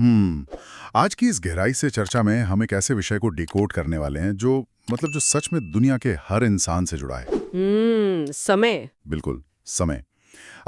आज की इस गहराई से चर्चा में हम एक ऐसे विषय को डिकोड करने वाले हैं जो जो सच में दुनिया के हर इंसान से जुड़ा है। समय। बिल्कुल, समय।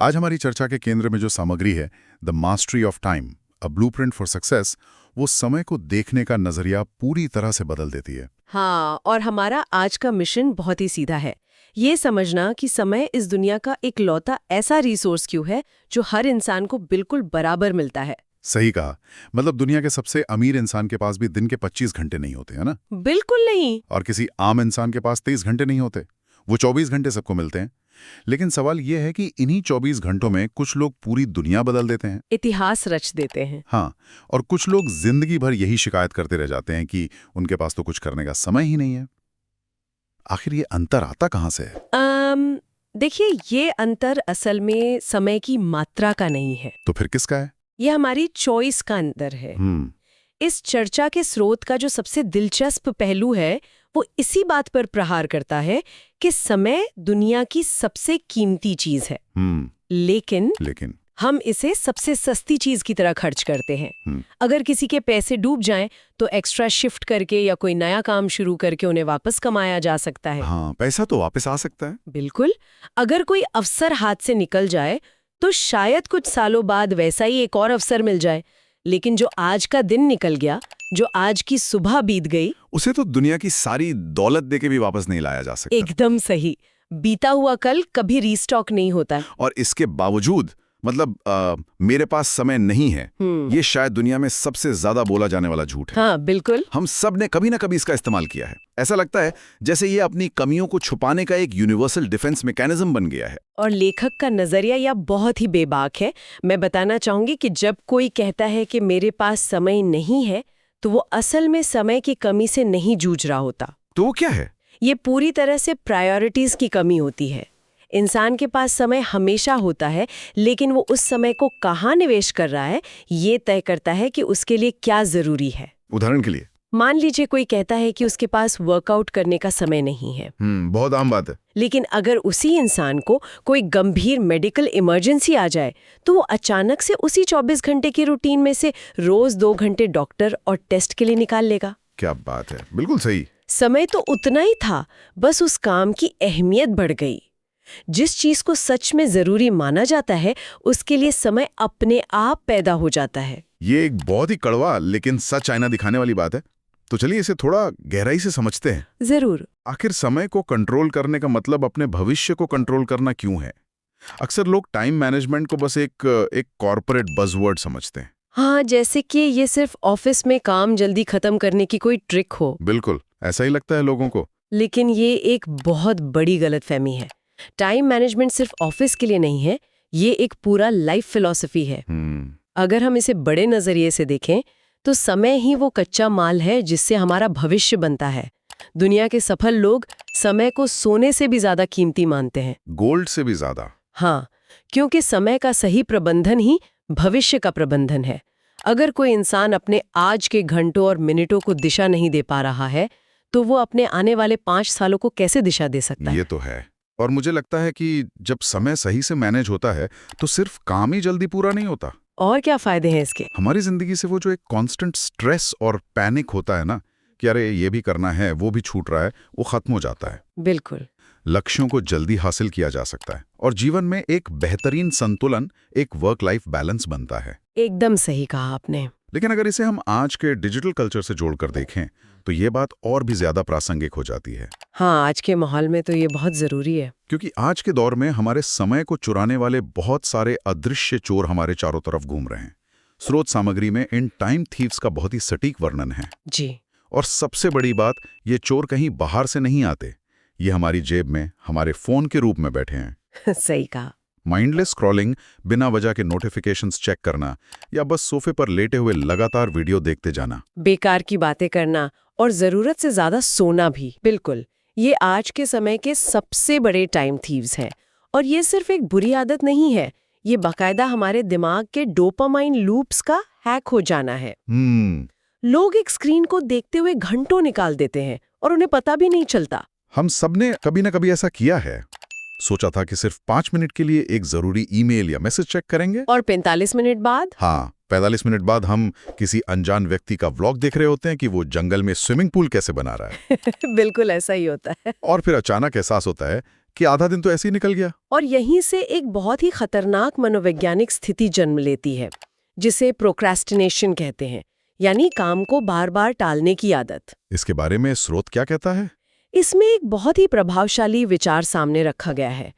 आज हमारी चर्चा के केंद्र में जो सामग्री है, the mastery of time, a blueprint for success, वो समय को देखने का नजरिया पूरी तरह से बदल देती है। हाँ, और हमारा आज का मिशन बहुत ही सीधा है, ये समझना कि समय इस दुनिया का इकलौता ऐसा रिसोर्स क्यों है जो हर इंसान को बिल्कुल बराबर मिलता है। सही कहा। दुनिया के सबसे अमीर इंसान के पास भी दिन के 25 घंटे नहीं होते, है ना? बिल्कुल नहीं। और किसी आम इंसान के पास 23 घंटे नहीं होते। वो 24 घंटे सबको मिलते हैं। लेकिन सवाल ये है कि इन्हीं 24 घंटों में कुछ लोग पूरी दुनिया बदल देते हैं, इतिहास रच देते हैं। हाँ, और कुछ लोग जिंदगी भर यही शिकायत करते रह जाते हैं कि उनके पास तो कुछ करने का समय ही नहीं है। आखिर ये अंतर आता कहाँ से है? देखिए, ये अंतर असल में समय की मात्रा का नहीं है। तो फिर किसका है? ये हमारी चॉइस का अंतर है। इस चर्चा के स्रोत का जो सबसे दिलचस्प पहलू है वो इसी बात पर प्रहार करता है कि समय दुनिया की सबसे कीमती चीज है। लेकिन हम इसे सबसे सस्ती चीज की तरह खर्च करते हैं। अगर किसी के पैसे डूब जाएं तो एक्स्ट्रा शिफ्ट करके या कोई नया काम शुरू करके उन्हें वापस कमाया जा सकता है। हाँ, पैसा तो वापस आ सकता है। बिल्कुल। अगर कोई अवसर हाथ से निकल जाए तो शायद कुछ सालों बाद वैसा ही एक और अवसर मिल जाए, लेकिन जो आज का दिन निकल गया, जो आज की सुबह बीत गई, उसे तो दुनिया की सारी दौलत देके भी वापस नहीं लाया जा सकता। एकदम सही। बीता हुआ कल कभी रीस्टॉक नहीं होता है। और इसके बावजूद मेरे पास समय नहीं है, ये शायद दुनिया में सबसे ज्यादा बोला जाने वाला झूठ है। हाँ, बिल्कुल। हम सब ने कभी ना कभी इसका इस्तेमाल किया है। ऐसा लगता है जैसे ये अपनी कमियों को छुपाने का एक यूनिवर्सल डिफेंस मैकेनिज्म बन गया है। और लेखक का नजरिया यह बहुत ही बेबाक है। मैं बताना चाहूंगी कि जब कोई कहता है कि मेरे पास समय नहीं है, तो वो असल में समय की कमी से नहीं जूझ रहा होता। तो वो क्या है? ये पूरी तरह से प्रायोरिटीज की कमी होती है। इंसान के पास समय हमेशा होता है, लेकिन वो उस समय को कहाँ निवेश कर रहा है ये तय करता है कि उसके लिए क्या जरूरी है। उदाहरण के लिए, मान लीजिए कोई कहता है कि उसके पास वर्कआउट करने का समय नहीं है। बहुत आम बात है। लेकिन अगर उसी इंसान को कोई गंभीर मेडिकल इमरजेंसी आ जाए तो वो अचानक से उसी 24 घंटे की रूटीन में से रोज 2 घंटे डॉक्टर और टेस्ट के लिए निकाल लेगा। क्या बात है, बिल्कुल सही। समय तो उतना ही था, बस उस काम की अहमियत बढ़ गई। जिस चीज को सच में जरूरी माना जाता है उसके लिए समय अपने आप पैदा हो जाता है। ये एक बहुत ही कड़वा लेकिन सच आईना दिखाने वाली बात है। तो चलिए इसे थोड़ा गहराई से समझते हैं। जरूर। आखिर समय को कंट्रोल करने का मतलब अपने भविष्य को कंट्रोल करना क्यों है? अक्सर लोग टाइम मैनेजमेंट को बस एक कॉर्पोरेट बज़वर्ड समझते हैं। हाँ, जैसे कि ये सिर्फ ऑफिस में काम जल्दी खत्म करने की कोई ट्रिक हो। बिल्कुल, ऐसा ही लगता है लोगों को। लेकिन ये एक बहुत बड़ी गलतफहमी है। टाइम मैनेजमेंट सिर्फ ऑफिस के लिए नहीं है, ये एक पूरा लाइफ फिलॉसफी है। अगर हम इसे बड़े नजरिए से देखें तो समय ही वो कच्चा माल है जिससे हमारा भविष्य बनता है। दुनिया के सफल लोग समय को सोने से भी ज्यादा कीमती मानते हैं। गोल्ड से भी ज्यादा? हाँ, क्योंकि समय का सही प्रबंधन ही भविष्य का प्रबंधन है। अगर कोई इंसान अपने आज के घंटों और मिनटों को दिशा नहीं दे पा रहा है तो वो अपने आने वाले 5 सालों को कैसे दिशा दे सकता है? ये तो है। और मुझे लगता है कि जब समय सही से मैनेज होता है तो सिर्फ काम ही जल्दी पूरा नहीं होता। और क्या फायदे हैं इसके? हमारी जिंदगी से वो जो एक कांस्टेंट स्ट्रेस और पैनिक होता है ना कि अरे ये भी करना है, वो भी छूट रहा है, वो खत्म हो जाता है। बिल्कुल। लक्ष्यों को जल्दी हासिल किया जा सकता है और जीवन में एक बेहतरीन संतुलन, एक वर्क लाइफ बैलेंस बनता है। एकदम सही कहा आपने। लेकिन अगर इसे हम आज के डिजिटल कल्चर से जोड़कर देखें तो ये बात और भी ज्यादा प्रासंगिक हो जाती है। हाँ, आज के माहौल में तो ये बहुत जरूरी है। क्योंकि आज के दौर में हमारे समय को चुराने वाले बहुत सारे अदृश्य चोर हमारे चारों तरफ घूम रहे हैं। स्रोत सामग्री में इन टाइम थीव्स का बहुत ही सटीक वर्णन है। जी। और सबसे बड़ी बात, ये चोर कहीं बाहर से नहीं आते, ये हमारी जेब में, हमारे फोन के रूप में बैठे हैं। सही कहा। माइंडलेस स्क्रॉलिंग, बिना वजह के नोटिफिकेशंस चेक करना या बस सोफे पर लेटे हुए लगातार वीडियो देखते जाना, बेकार की बातें करना और जरूरत से ज्यादा सोना भी। बिल्कुल, ये आज के समय के सबसे बड़े टाइम थीव्स हैं। और ये सिर्फ एक बुरी आदत नहीं है, ये बाकायदा हमारे दिमाग के डोपामाइन लूप्स का हैक हो जाना है। लोग एक स्क्रीन को देखते हुए घंटों निकाल देते हैं और उन्हें पता भी नहीं चलता। हम सबने कभी ना कभी ऐसा किया है। सोचा था कि सिर्फ 5 मिनट के लिए एक जरूरी ईमेल या मैसेज चेक करेंगे और 45 मिनट बाद? हाँ, 45 मिनट बाद हम किसी अनजान व्यक्ति का व्लॉग देख रहे होते हैं कि वो जंगल में स्विमिंग पूल कैसे बना रहा है। बिल्कुल ऐसा ही होता है। और फिर अचानक एहसास होता है कि आधा दिन तो ऐसे ही निकल गया। और यहीं से एक बहुत ही खतरनाक मनोवैज्ञानिक स्थिति जन्म लेती है, जिसे प्रोक्रेस्टिनेशन कहते हैं, यानी काम को बार बार टालने की आदत। इसके बारे में स्रोत क्या कहता है? इसमें एक बहुत ही प्रभावशाली विचार सामने रखा गया है।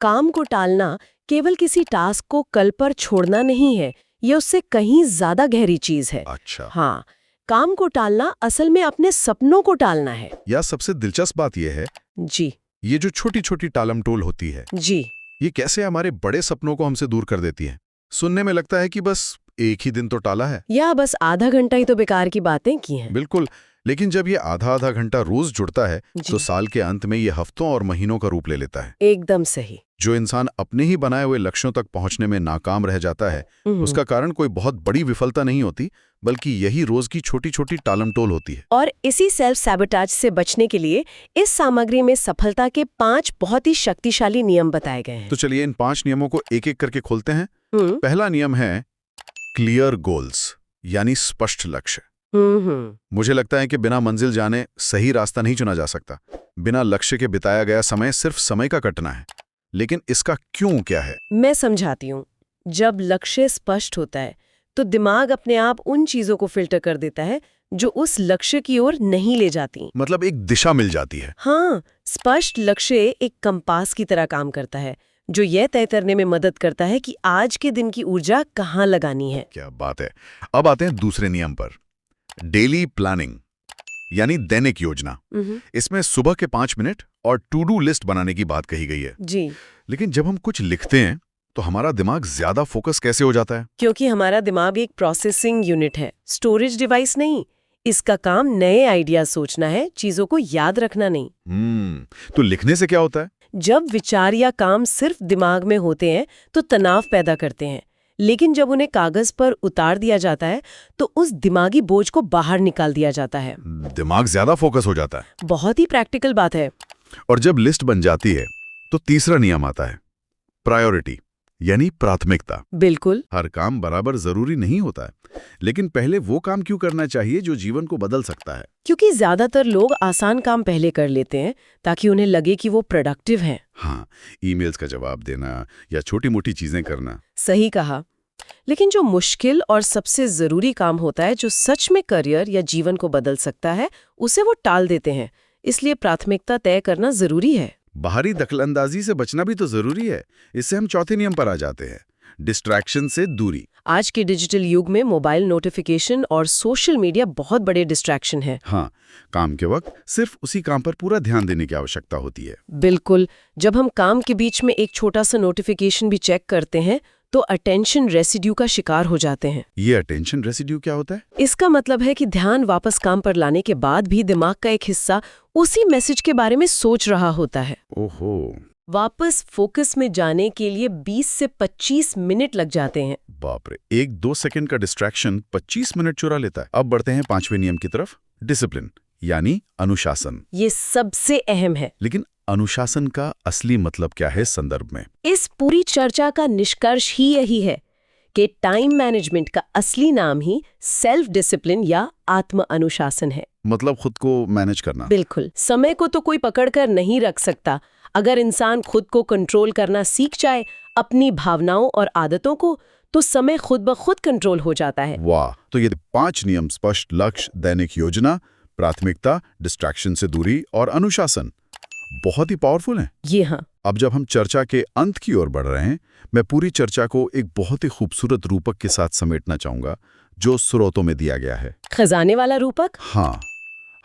काम को टालना केवल किसी टास्क को कल पर छोड़ना नहीं है, ये उससे कहीं ज्यादा गहरी चीज है। अच्छा। हाँ, काम को टालना असल में अपने सपनों को टालना है। या सबसे दिलचस्प बात यह है, जी ये जो छोटी छोटी टालमटोल होती है, जी, ये कैसे हमारे बड़े सपनों को हमसे दूर कर देती है। सुनने में लगता है कि बस एक ही दिन तो टाला है, या बस आधा घंटा ही तो बेकार की बातें की हैं। बिल्कुल। लेकिन जब ये आधा आधा घंटा रोज जुड़ता है जी। तो साल के अंत में ये हफ्तों और महीनों का रूप ले लेता है। एकदम सही। जो इंसान अपने ही बनाए हुए लक्ष्यों तक पहुंचने में नाकाम रह जाता है, उसका कारण कोई बहुत बड़ी विफलता नहीं होती, बल्कि यही रोज की छोटी छोटी टालमटोल होती है। और इसी सेल्फ सैबोटाज से बचने के लिए इस सामग्री में सफलता के 5 बहुत ही शक्तिशाली नियम बताए गए हैं। तो चलिए इन 5 नियमों को एक एक करके खोलते हैं। पहला नियम है क्लियर गोल्स, यानी स्पष्ट लक्ष्य। मुझे लगता है कि बिना मंजिल जाने सही रास्ता नहीं चुना जा सकता। बिना लक्ष्य के बिताया गया समय सिर्फ समय का कटना है। लेकिन इसका क्यों क्या है? मैं समझाती हूँ। जब लक्ष्य स्पष्ट होता है तो दिमाग अपने आप उन चीजों को फिल्टर कर देता है जो उस लक्ष्य की ओर नहीं ले जाती। मतलब एक दिशा मिल जाती है। हाँ, स्पष्ट लक्ष्य एक कंपास की तरह काम करता है, जो यह तय करने में मदद करता है कि आज के दिन की ऊर्जा कहाँ लगानी है। क्या बात है। अब आते हैं दूसरे नियम पर, डेली प्लानिंग, यानी दैनिक योजना। इसमें सुबह के 5 मिनट और टू डू लिस्ट बनाने की बात कही गई है। जी। लेकिन जब हम कुछ लिखते हैं तो हमारा दिमाग ज्यादा फोकस कैसे हो जाता है? क्योंकि हमारा दिमाग एक प्रोसेसिंग यूनिट है, स्टोरेज डिवाइस नहीं। इसका काम नए आइडिया सोचना है, चीजों को याद रखना नहीं। तो लिखने से क्या होता है? जब विचार या काम सिर्फ दिमाग में होते हैं तो तनाव पैदा करते हैं, लेकिन जब उन्हें कागज पर उतार दिया जाता है तो उस दिमागी बोझ को बाहर निकाल दिया जाता है। दिमाग ज्यादा फोकस हो जाता है। बहुत ही प्रैक्टिकल बात है। और जब लिस्ट बन जाती है तो तीसरा नियम आता है, प्रायोरिटी, यानी प्राथमिकता। बिल्कुल। हर काम बराबर जरूरी नहीं होता है, लेकिन पहले वो काम क्यों करना चाहिए जो जीवन को बदल सकता है? क्योंकि ज्यादातर लोग आसान काम पहले कर लेते हैं ताकि उन्हें लगे कि वो प्रोडक्टिव हैं। हाँ, ईमेल्स का जवाब देना या छोटी मोटी चीजें करना। सही कहा। लेकिन जो मुश्किल और सबसे जरूरी काम होता है, जो सच में करियर या जीवन को बदल सकता है, उसे वो टाल देते हैं। इसलिए प्राथमिकता तय करना जरूरी है। बाहरी दखलंदाजी से बचना भी तो जरूरी है। इससे हम चौथे नियम पर आ जाते हैं, डिस्ट्रैक्शन से दूरी। आज के डिजिटल युग में मोबाइल नोटिफिकेशन और सोशल मीडिया बहुत बड़े डिस्ट्रैक्शन है। हाँ, काम के वक्त सिर्फ उसी काम पर पूरा ध्यान देने की आवश्यकता होती है। बिल्कुल। जब हम काम के बीच में एक छोटा सा नोटिफिकेशन भी चेक करते हैं तो अटेंशन रेसिड्यू का शिकार हो जाते हैं। ये अटेंशन रेसिड्यू क्या होता है? इसका मतलब है कि ध्यान वापस काम पर लाने के बाद भी दिमाग का एक हिस्सा उसी मैसेज के बारे में सोच रहा होता है। ओहो। वापस फोकस में जाने के लिए 20 से 25 मिनट लग जाते हैं। बाप रे, 1-2 सेकंड का डिस्ट्रैक्शन 25 मिनट चुरा लेता है। अब बढ़ते हैं 5वें नियम की तरफ, डिसिप्लिन, यानी अनुशासन। ये सबसे अहम है। लेकिन अनुशासन का असली मतलब क्या है इस संदर्भ में? इस पूरी चर्चा का निष्कर्ष ही यही है कि टाइम मैनेजमेंट का असली नाम ही सेल्फ डिसिप्लिन या आत्म अनुशासन है। मतलब खुद को मैनेज करना। बिल्कुल। समय को तो कोई पकड़ कर नहीं रख सकता। अगर इंसान खुद को कंट्रोल करना सीख जाए, अपनी भावनाओं और आदतों को, तो समय खुद ब खुद कंट्रोल हो जाता है। वाह, तो ये 5 नियम, स्पष्ट लक्ष्य, दैनिक योजना, प्राथमिकता, डिस्ट्रैक्शन से दूरी और अनुशासन, बहुत ही पावरफुल हैं। ये हाँ। अब जब हम चर्चा के अंत की ओर बढ़ रहे हैं, मैं पूरी चर्चा को एक बहुत ही खूबसूरत रूपक के साथ समेटना चाहूंगा जो स्रोतों में दिया गया है। खजाने वाला रूपक? हाँ,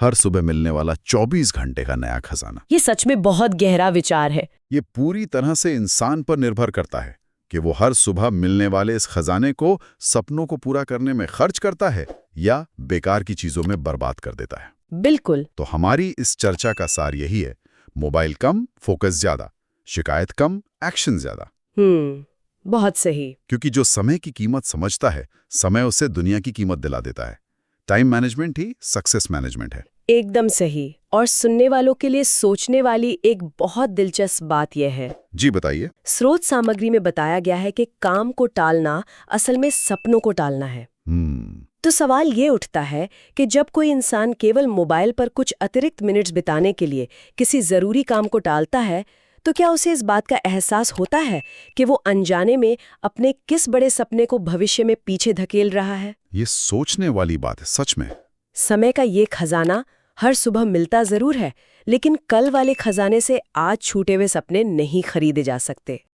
हर सुबह मिलने वाला 24 घंटे का नया खजाना। ये सच में बहुत गहरा विचार है। ये पूरी तरह से इंसान पर निर्भर करता है कि वो हर सुबह मिलने वाले इस खजाने को सपनों को पूरा करने में खर्च करता है या बेकार की चीजों में बर्बाद कर देता है। बिल्कुल। तो हमारी इस चर्चा का सार यही है, मोबाइल कम, फोकस ज्यादा, शिकायत कम, एक्शन ज्यादा। बहुत सही। क्योंकि जो समय की कीमत समझता है, समय उसे दुनिया की कीमत दिला देता है। टाइम मैनेजमेंट ही सक्सेस मैनेजमेंट है। एकदम सही। और सुनने वालों के लिए सोचने वाली एक बहुत दिलचस्प बात यह है। जी बताइए। स्रोत सामग्री में बताया गया है कि काम को टालना असल में सपनों को टालना है। तो सवाल ये उठता है कि जब कोई इंसान केवल मोबाइल पर कुछ अतिरिक्त मिनट्स बिताने के लिए किसी जरूरी काम को टालता है, तो क्या उसे इस बात का एहसास होता है कि वो अनजाने में अपने किस बड़े सपने को भविष्य में पीछे धकेल रहा है? ये सोचने वाली बात है सच में। समय का ये खजाना हर सुबह मिलता जरूर है, लेकिन कल वाले खजाने से आज छूटे हुए सपने नहीं खरीदे जा सकते।